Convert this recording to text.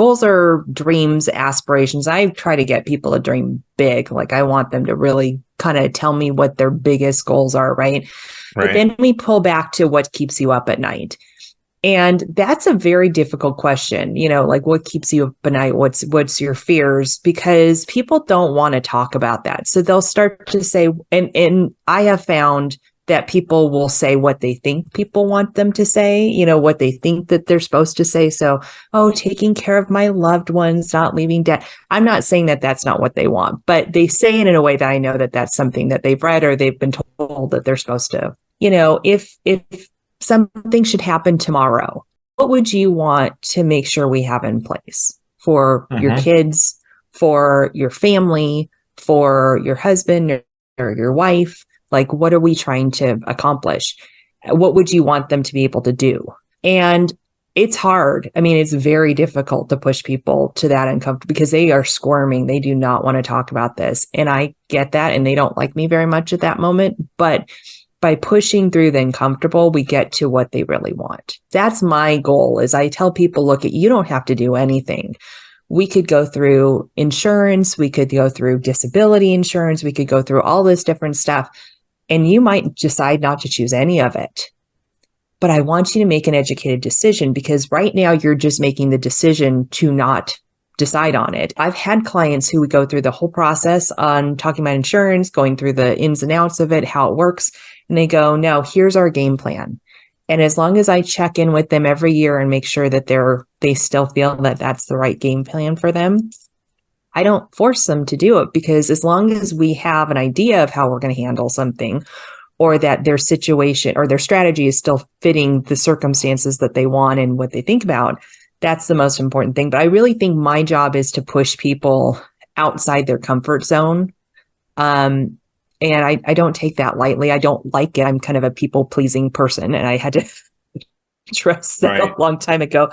goals are dreams, aspirations. I try to get people to dream big. Like I want them to really kind of tell me what their biggest goals are, right? But then we pull back to what keeps you up at night. And that's a very difficult question, like what keeps you up at night? What's your fears? Because people don't want to talk about that. So they'll start to say, and I have found that people will say what they think people want them to say, what they think that they're supposed to say. So, taking care of my loved ones, not leaving debt. I'm not saying that that's not what they want, but they say it in a way that I know that that's something that they've read or they've been told that they're supposed to. If something should happen tomorrow, what would you want to make sure we have in place for your kids, for your family, for your husband or your wife? Like, what are we trying to accomplish? What would you want them to be able to do? And it's hard. I mean, it's very difficult to push people to that uncomfortable because they are squirming. They do not want to talk about this. And I get that. And they don't like me very much at that moment. But by pushing through the uncomfortable, we get to what they really want. That's my goal. Is I tell people, look, you don't have to do anything. We could go through insurance. We could go through disability insurance. We could go through all this different stuff. And you might decide not to choose any of it. But I want you to make an educated decision because right now you're just making the decision to not decide on it. I've had clients who would go through the whole process on talking about insurance, going through the ins and outs of it, how it works. And they go, no, here's our game plan. And as long as I check in with them every year and make sure that they still feel that that's the right game plan for them, I don't force them to do it because as long as we have an idea of how we're going to handle something or that their situation or their strategy is still fitting the circumstances that they want and what they think about, that's the most important thing. But I really think my job is to push people outside their comfort zone. And I don't take that lightly. I don't like it. I'm kind of a people pleasing person and I had to address that a long time ago.